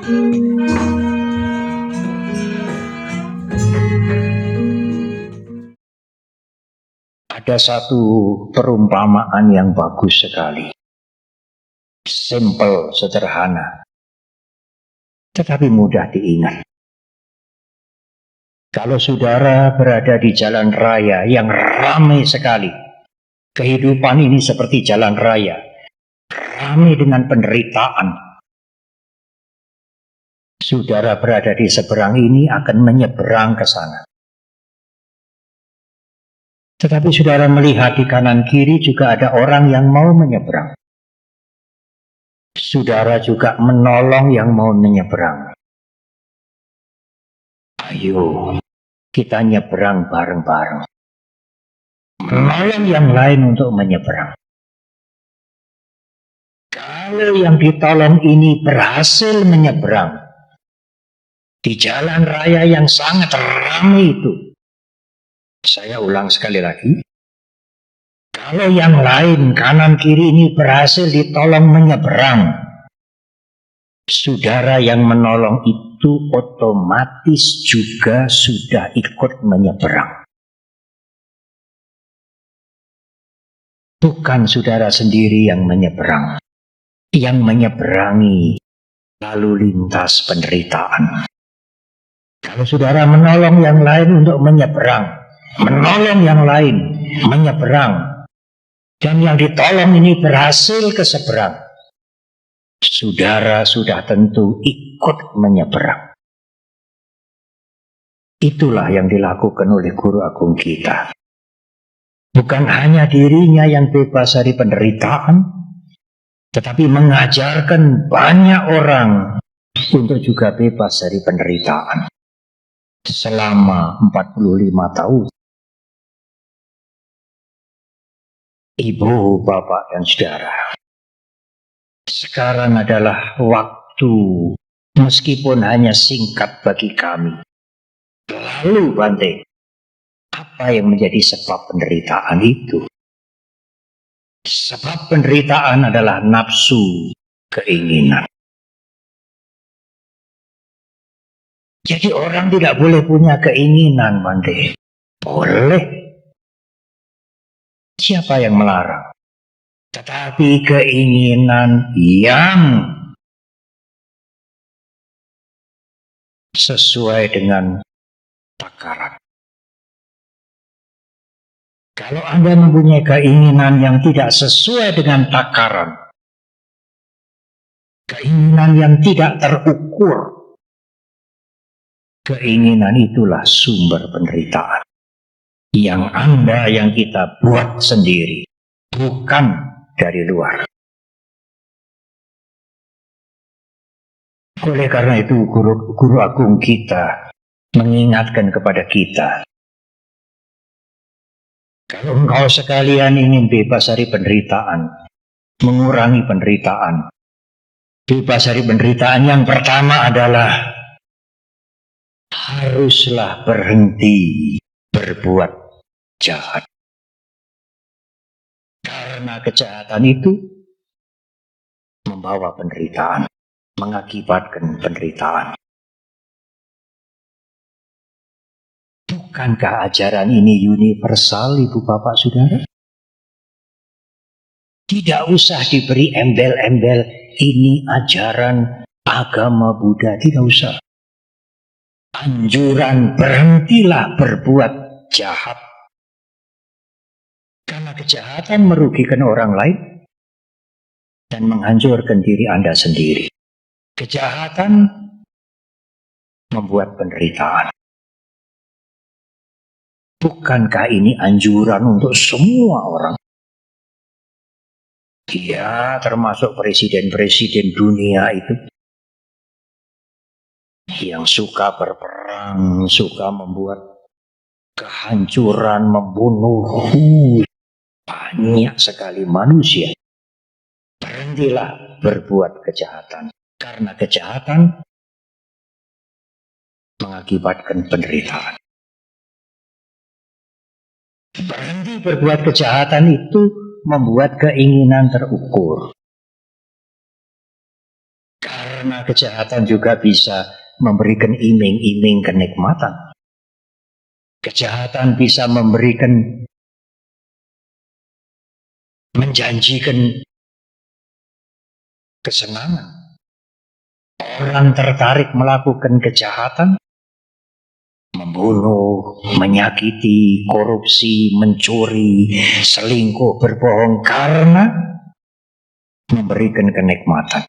Ada satu perumpamaan yang bagus sekali. Simple, sederhana, tetapi mudah diingat. Kalau saudara berada di jalan raya yang ramai sekali, kehidupan ini seperti jalan raya, ramai dengan penderitaan. Saudara berada di seberang ini akan menyeberang ke sana. Tetapi saudara melihat di kanan kiri juga ada orang yang mau menyeberang. Saudara juga menolong yang mau menyeberang. Ayo, kita nyeberang bareng-bareng. Menolong yang lain untuk menyeberang. Kalau yang ditolong ini berhasil menyeberang di jalan raya yang sangat ramai itu, saya ulang sekali lagi, kalau yang lain kanan kiri ini berhasil ditolong menyeberang, saudara yang menolong itu otomatis juga sudah ikut menyeberang. Bukan saudara sendiri yang menyeberang, yang menyeberangi lalu lintas penderitaan. Kalau saudara menolong yang lain untuk menyeberang, menolong yang lain menyeberang, dan yang ditolong ini berhasil ke seberang, saudara sudah tentu ikut menyeberang. Itulah yang dilakukan oleh guru agung kita. Bukan hanya dirinya yang bebas dari penderitaan, tetapi mengajarkan banyak orang untuk juga bebas dari penderitaan. Selama 45 tahun. Ibu, bapak, dan saudara, sekarang adalah waktu, meskipun hanya singkat bagi kami. Lalu Bante, apa yang menjadi sebab penderitaan itu? Sebab penderitaan adalah nafsu, keinginan. Jadi orang tidak boleh punya keinginan, Bante. Boleh. Siapa yang melarang? Tetapi keinginan yang sesuai dengan takaran. Kalau Anda mempunyai keinginan yang tidak sesuai dengan takaran, keinginan yang tidak terukur, keinginan itulah sumber penderitaan. Yang Anda, yang kita buat sendiri, bukan dari luar. Oleh karena itu, guru agung kita mengingatkan kepada kita, kalau engkau sekalian ingin bebas dari penderitaan, mengurangi penderitaan, bebas dari penderitaan yang pertama adalah haruslah berhenti berbuat jahat. Karena kejahatan itu membawa penderitaan, mengakibatkan penderitaan. Bukankah ajaran ini universal, Ibu Bapak Saudara? Tidak usah diberi embel-embel, ini ajaran agama Buddha, tidak usah. Anjuran berhentilah berbuat jahat. Karena kejahatan merugikan orang lain dan menghancurkan diri Anda sendiri. Kejahatan membuat penderitaan. Bukankah ini anjuran untuk semua orang? Ya, termasuk presiden-presiden dunia itu. Yang suka berperang, suka membuat kehancuran, membunuh banyak sekali manusia. Berhentilah berbuat kejahatan. Karena kejahatan mengakibatkan penderitaan. Berhenti berbuat kejahatan itu membuat keinginan terukur. Karena Karena kejahatan juga bisa memberikan iming-iming kenikmatan. Kejahatan bisa memberikan, menjanjikan kesenangan. Orang tertarik melakukan kejahatan, membunuh, menyakiti, korupsi, mencuri, selingkuh, berbohong karena memberikan kenikmatan.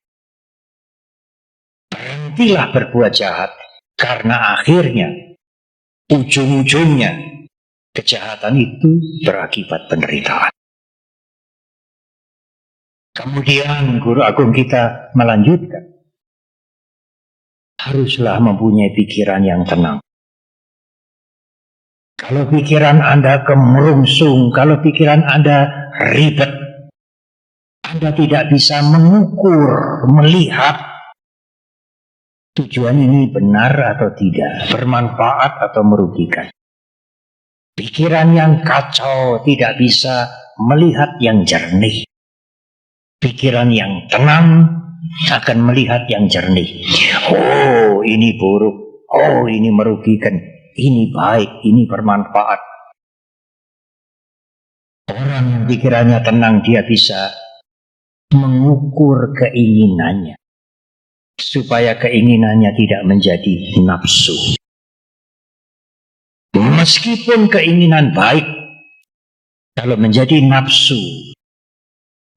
Berhentilah berbuat jahat karena akhirnya, ujung-ujungnya, kejahatan itu berakibat penderitaan. Kemudian guru agung kita melanjutkan, haruslah mempunyai pikiran yang tenang. Kalau pikiran Anda kemerungsung, kalau pikiran Anda ribet, Anda tidak bisa mengukur, melihat tujuan ini benar atau tidak, bermanfaat atau merugikan. Pikiran yang kacau tidak bisa melihat yang jernih. Pikiran yang tenang akan melihat yang jernih. Oh, ini buruk. Oh, ini merugikan. Ini baik, ini bermanfaat. Orang yang pikirannya tenang, dia bisa mengukur keinginannya. Supaya keinginannya tidak menjadi nafsu. Meskipun keinginan baik, kalau menjadi nafsu,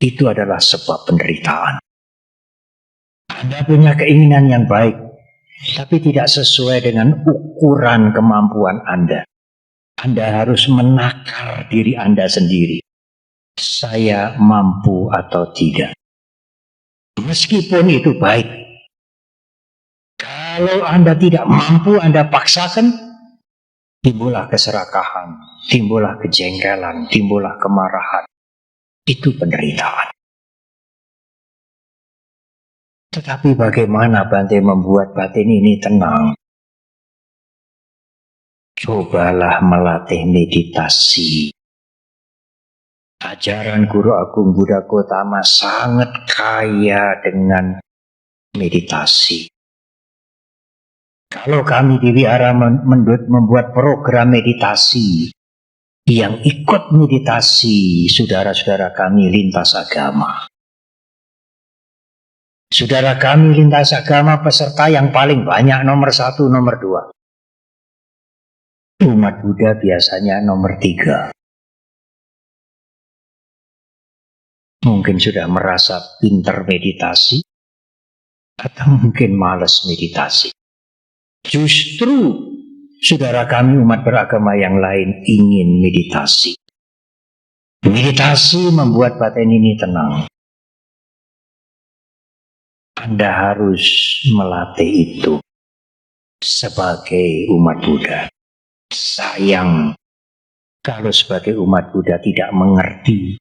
itu adalah sebab penderitaan. Anda punya keinginan yang baik, tapi tidak sesuai dengan ukuran kemampuan Anda. Anda harus menakar diri Anda sendiri. Saya mampu atau tidak. Meskipun itu baik. Kalau Anda tidak mampu, Anda paksakan, timbullah keserakahan, timbullah kejengkelan, timbullah kemarahan. Itu penderitaan. Tetapi bagaimana Bante membuat batin ini tenang? Cobalah melatih meditasi. Ajaran Guru Agung Buddha Gautama sangat kaya dengan meditasi. Kalau kami di wihara membuat program meditasi, yang ikut meditasi saudara-saudara kami lintas agama. Saudara kami lintas agama peserta yang paling banyak nomor 1, nomor 2. Umat Buddha biasanya nomor 3. Mungkin sudah merasa pintar meditasi, atau mungkin malas meditasi. Justru saudara kami umat beragama yang lain ingin meditasi. Meditasi membuat batin ini tenang. Anda harus melatih itu sebagai umat Buddha. Sayang kalau sebagai umat Buddha tidak mengerti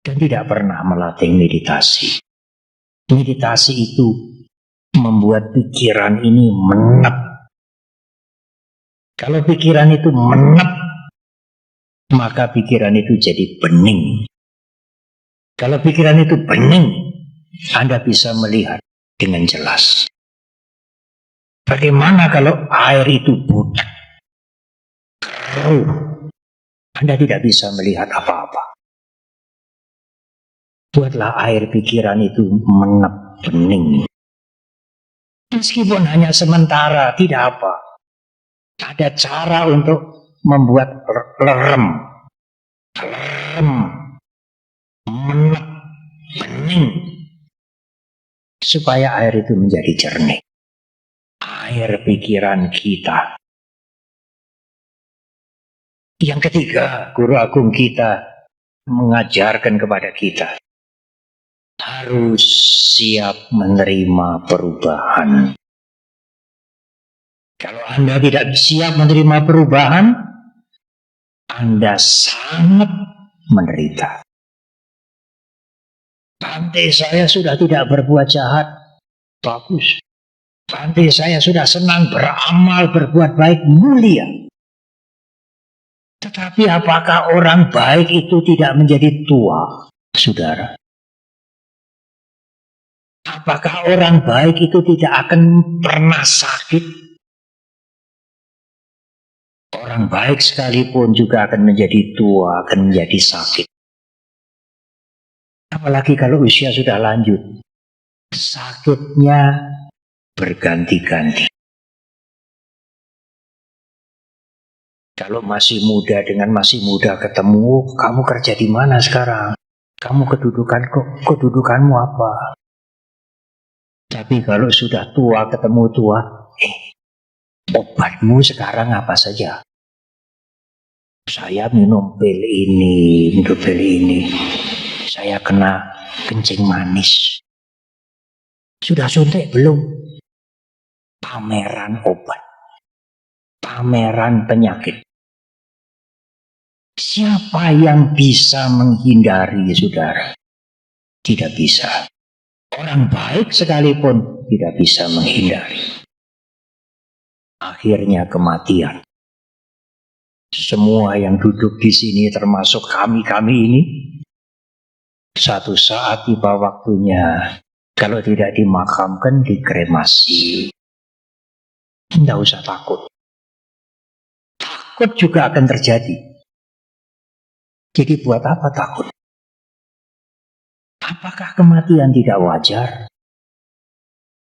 dan tidak pernah melatih meditasi. Meditasi itu membuat pikiran ini menep. Kalau pikiran itu menep, maka pikiran itu jadi bening. Kalau pikiran itu bening, Anda bisa melihat dengan jelas. Bagaimana kalau air itu butek, keruh, Anda tidak bisa melihat apa-apa. Buatlah air pikiran itu menep, bening. Meskipun hanya sementara, tidak apa. Ada cara untuk membuat lerem, menep, bening, supaya air itu menjadi jernih. Air pikiran kita. Yang ketiga, Guru Agung kita mengajarkan kepada kita, harus siap menerima perubahan. Kalau Anda tidak siap menerima perubahan, Anda sangat menderita. Bante, saya sudah tidak berbuat jahat. Bagus. Bante, saya sudah senang beramal, berbuat baik, mulia. Tetapi apakah orang baik itu tidak menjadi tua, saudara? Apakah orang baik itu tidak akan pernah sakit? Orang baik sekalipun juga akan menjadi tua, akan menjadi sakit. Apalagi kalau usia sudah lanjut, sakitnya berganti-ganti. Kalau masih muda dengan masih muda ketemu, kamu kerja di mana sekarang? Kamu kedudukanmu apa? Tapi kalau sudah tua ketemu tua, obatmu sekarang apa saja? Saya minum pil ini. Saya kena kencing manis. Sudah suntik belum? Pameran obat. Pameran penyakit. Siapa yang bisa menghindari, saudara? Tidak bisa. Orang baik sekalipun tidak bisa menghindari. Akhirnya kematian. Semua yang duduk di sini termasuk kami ini, satu saat tiba waktunya, kalau tidak dimakamkan, dikremasi. Tidak usah takut. Takut juga akan terjadi. Jadi buat apa takut? Apakah kematian tidak wajar?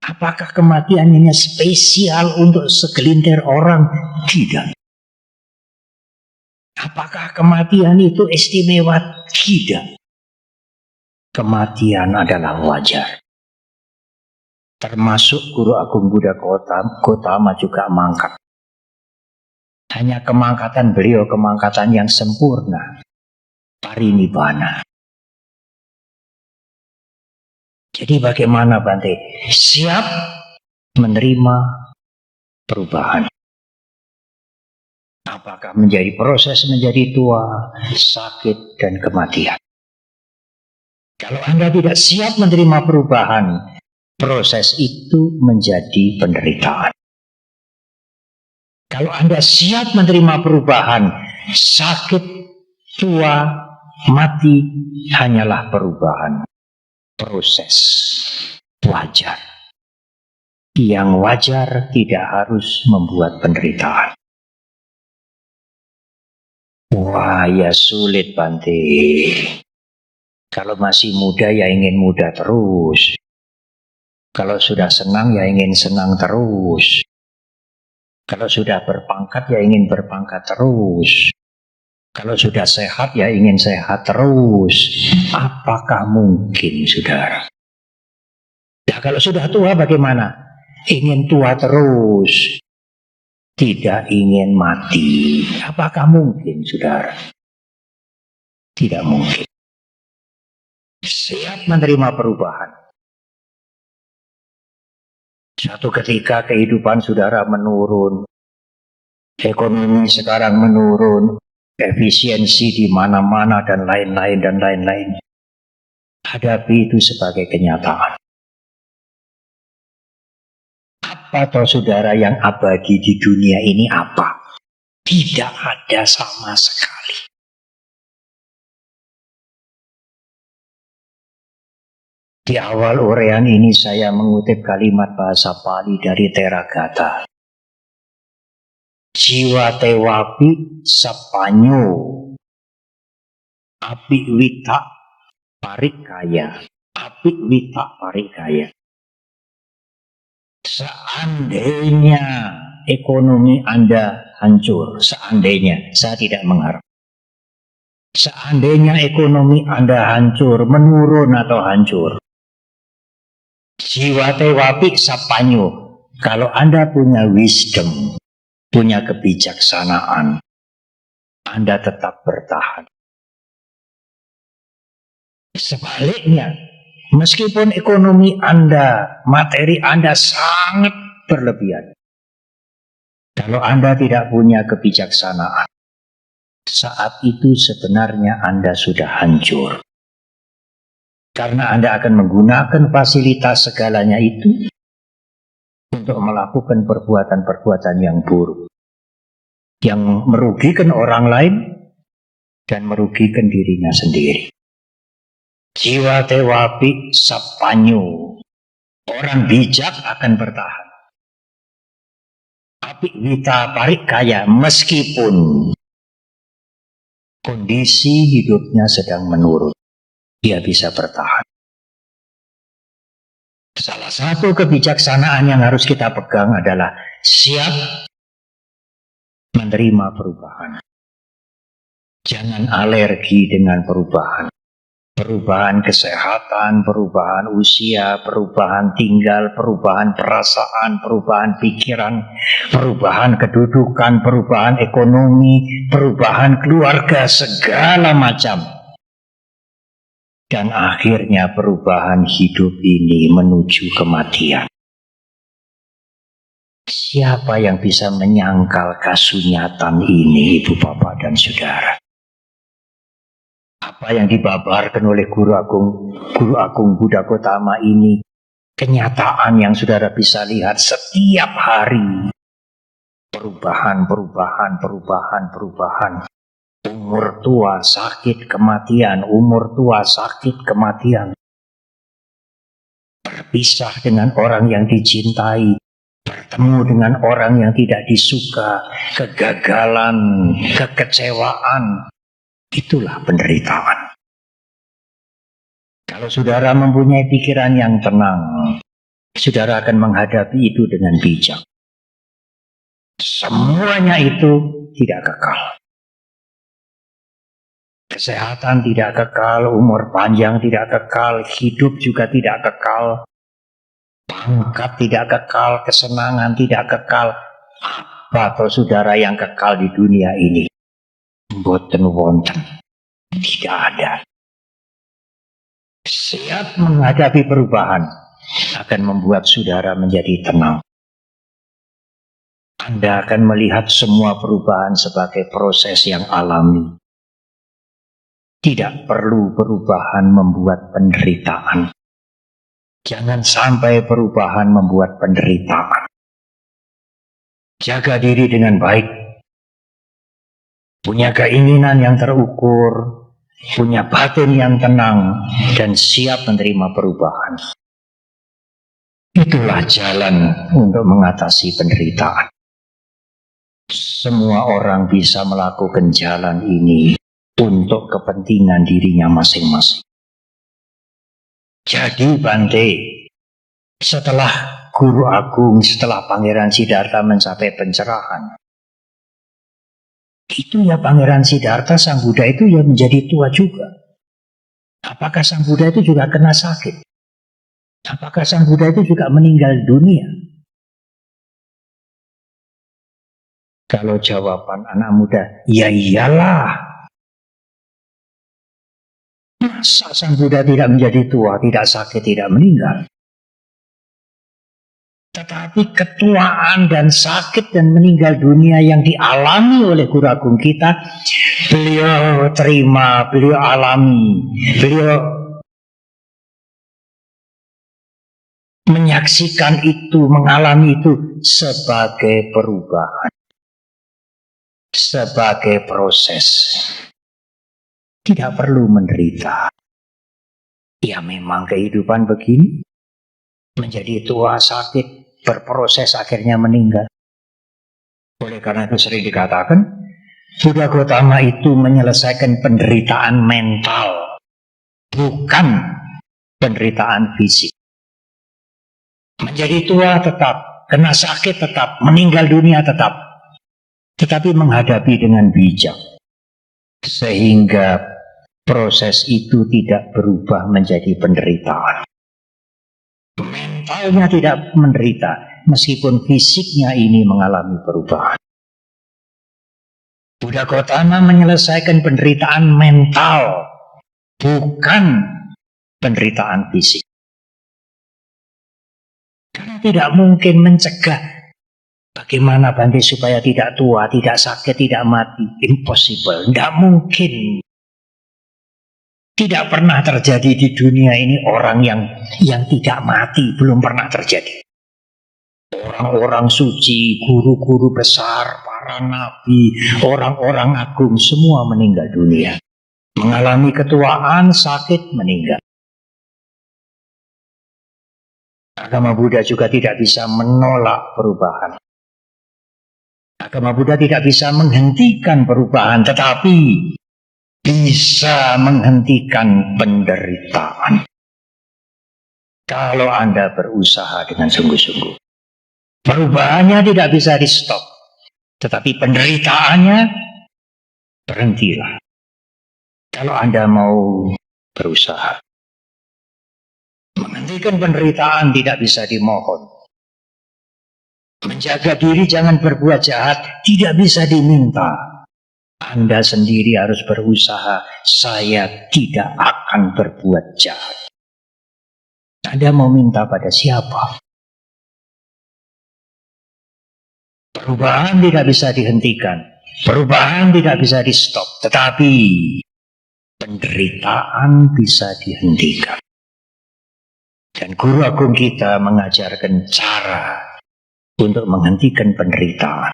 Apakah kematian ini spesial untuk segelintir orang? Tidak. Apakah kematian itu istimewa? Tidak. Kematian adalah wajar. Termasuk Guru Agung Buddha Gautama juga mangkat. Hanya kemangkatan beliau, kemangkatan yang sempurna. Parinibbana. Jadi bagaimana Bante? Siap menerima perubahan. Apakah menjadi proses menjadi tua, sakit, dan kematian? Kalau Anda tidak siap menerima perubahan, proses itu menjadi penderitaan. Kalau Anda siap menerima perubahan, sakit, tua, mati hanyalah perubahan. Proses wajar. Yang wajar tidak harus membuat penderitaan. Wah, ya sulit Bante. Kalau masih muda ya ingin muda terus. Kalau sudah senang ya ingin senang terus. Kalau sudah berpangkat ya ingin berpangkat terus. Kalau sudah sehat ya ingin sehat terus. Apakah mungkin, saudara? Nah, kalau sudah tua bagaimana? Ingin tua terus. Tidak ingin mati. Apakah mungkin, saudara? Tidak mungkin. Siap menerima perubahan. Suatu ketika kehidupan saudara menurun. Ekonomi sekarang menurun. Efisiensi di mana-mana dan lain-lain. Hadapi itu sebagai kenyataan. Apa toh saudara yang abadi di dunia ini apa? Tidak ada sama sekali. Di awal uraian ini saya mengutip kalimat bahasa Pali dari Theragata. Jiwa tewapi sapanyo api wita parikaya. Api wita parikaya. Seandainya ekonomi Anda hancur, seandainya, saya tidak mengharap. Seandainya ekonomi Anda hancur, menurun atau hancur. Jiwa tewapi sapanyo. Kalau Anda punya wisdom, punya kebijaksanaan, Anda tetap bertahan. Sebaliknya, meskipun ekonomi Anda, materi Anda sangat berlebihan, kalau Anda tidak punya kebijaksanaan, saat itu sebenarnya Anda sudah hancur. Karena Anda akan menggunakan fasilitas segalanya itu untuk melakukan perbuatan-perbuatan yang buruk, yang merugikan orang lain dan merugikan dirinya sendiri. Jiwa tewapi sapanyo. Orang bijak akan bertahan. Tapi kita parik kaya meskipun kondisi hidupnya sedang menurun, dia bisa bertahan. Salah satu kebijaksanaan yang harus kita pegang adalah siap menerima perubahan. Jangan alergi dengan perubahan. Perubahan kesehatan, perubahan usia, perubahan tinggal, perubahan perasaan, perubahan pikiran, perubahan kedudukan, perubahan ekonomi, perubahan keluarga, segala macam. Dan akhirnya perubahan hidup ini menuju kematian. Siapa yang bisa menyangkal kasunyatan ini, Ibu Bapak dan Saudara? Apa yang dibabarkan oleh Guru Agung Buddha Gautama ini, kenyataan yang saudara bisa lihat setiap hari. Perubahan. Umur tua sakit kematian, umur tua sakit kematian. Berpisah dengan orang yang dicintai, bertemu dengan orang yang tidak disuka, kegagalan, kekecewaan. Itulah penderitaan. Kalau saudara mempunyai pikiran yang tenang, saudara akan menghadapi itu dengan bijak. Semuanya itu tidak kekal. Kesehatan tidak kekal, umur panjang tidak kekal, hidup juga tidak kekal, pangkat tidak kekal, kesenangan tidak kekal. Apa atau saudara yang kekal di dunia ini? Boten wonten, tidak ada. Siap menghadapi perubahan akan membuat saudara menjadi tenang. Anda akan melihat semua perubahan sebagai proses yang alami. Tidak perlu perubahan membuat penderitaan. Jangan sampai perubahan membuat penderitaan. Jaga diri dengan baik. Punya keinginan yang terukur, punya batin yang tenang, dan siap menerima perubahan. Itulah jalan untuk mengatasi penderitaan. Semua orang bisa melakukan jalan ini untuk kepentingan dirinya masing-masing. Jadi Bante, setelah Guru Agung, setelah Pangeran Siddhartha mencapai pencerahan, itu ya Pangeran Siddhartha, Sang Buddha itu ya menjadi tua juga. Apakah Sang Buddha itu juga kena sakit? Apakah Sang Buddha itu juga meninggal dunia? Kalau jawaban anak muda, ya iyalah. Masa Sang Buddha tidak menjadi tua, tidak sakit, tidak meninggal? Tetapi ketuaan dan sakit dan meninggal dunia yang dialami oleh Guru Agung kita, beliau terima, beliau alami, beliau menyaksikan itu, mengalami itu sebagai perubahan, sebagai proses. Tidak perlu menderita. Ya memang kehidupan begini, menjadi tua, sakit, berproses akhirnya meninggal. Oleh karena itu sering dikatakan, Buddha Gautama itu menyelesaikan penderitaan mental, bukan penderitaan fisik. Menjadi tua tetap, kena sakit tetap, meninggal dunia tetap, tetapi menghadapi dengan bijak, sehingga proses itu tidak berubah menjadi penderitaan. Mentalnya tidak menderita, meskipun fisiknya ini mengalami perubahan. Buddha Gautama menyelesaikan penderitaan mental, bukan penderitaan fisik. Karena tidak mungkin mencegah. Bagaimana Bante supaya tidak tua, tidak sakit, tidak mati? Impossible, tidak mungkin. Tidak pernah terjadi di dunia ini orang yang tidak mati, belum pernah terjadi. Orang-orang suci, guru-guru besar, para nabi, orang-orang agung, semua meninggal dunia. Mengalami ketuaan, sakit, meninggal. Agama Buddha juga tidak bisa menolak perubahan. Agama Buddha tidak bisa menghentikan perubahan, tetapi bisa menghentikan penderitaan. Kalau Anda berusaha dengan sungguh-sungguh. Perubahannya tidak bisa di-stop, tetapi penderitaannya berhentilah. Kalau Anda mau berusaha. Menghentikan penderitaan tidak bisa dimohon. Menjaga diri jangan berbuat jahat tidak bisa diminta. Anda sendiri harus berusaha. Saya tidak akan berbuat jahat. Anda mau minta pada siapa? Perubahan tidak bisa dihentikan. Perubahan tidak bisa di-stop. Tetapi penderitaan bisa dihentikan. Dan Guru Agung kita mengajarkan cara untuk menghentikan penderitaan.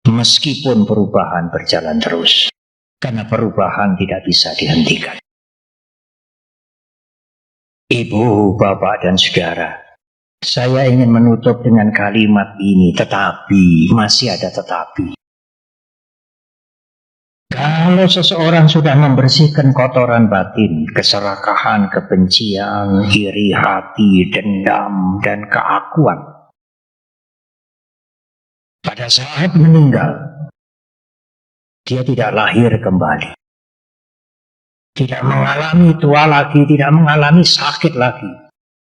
Meskipun perubahan berjalan terus. Karena perubahan tidak bisa dihentikan. Ibu, bapak, dan saudara, saya ingin menutup dengan kalimat ini, tetapi, masih ada tetapi. Kalau seseorang sudah membersihkan kotoran batin, keserakahan, kebencian, iri hati, dendam, dan keakuan, pada saat meninggal, dia tidak lahir kembali. Tidak mengalami tua lagi, tidak mengalami sakit lagi.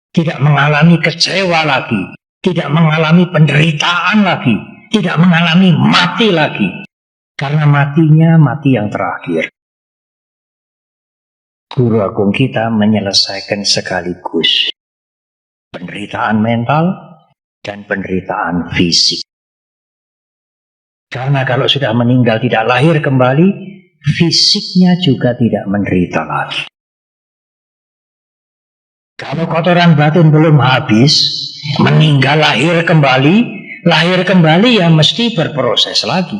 Tidak mengalami kecewa lagi. Tidak mengalami penderitaan lagi. Tidak mengalami mati lagi. Karena matinya mati yang terakhir. Guru Agung kita menyelesaikan sekaligus penderitaan mental dan penderitaan fisik. Karena kalau sudah meninggal tidak lahir kembali, fisiknya juga tidak menderita lagi. Kalau kotoran batin belum habis, meninggal lahir kembali ya mesti berproses lagi.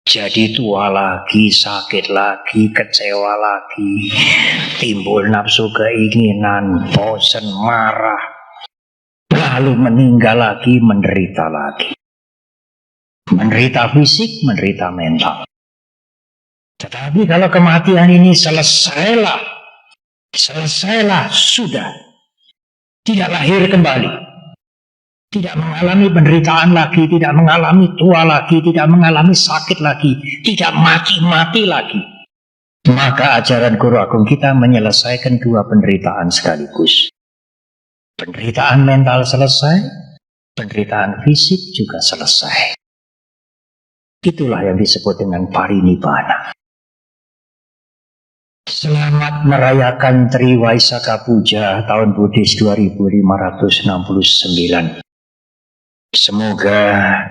Jadi tua lagi, sakit lagi, kecewa lagi, timbul nafsu keinginan, bosan, marah, lalu meninggal lagi, menderita lagi. Menderita fisik, menderita mental. Tetapi kalau kematian ini selesailah, sudah. Tidak lahir kembali. Tidak mengalami penderitaan lagi, tidak mengalami tua lagi, tidak mengalami sakit lagi, tidak mati-mati lagi. Maka ajaran Guru Agung kita menyelesaikan dua penderitaan sekaligus. Penderitaan mental selesai, penderitaan fisik juga selesai. Itulah yang disebut dengan parinibbana. Selamat merayakan Triwaisakha Puja tahun Buddhis 2569. Semoga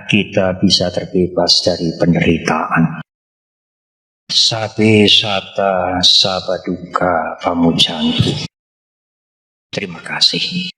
kita bisa terbebas dari penderitaan. Sabe sata sabaduka pamujantu. Terima kasih.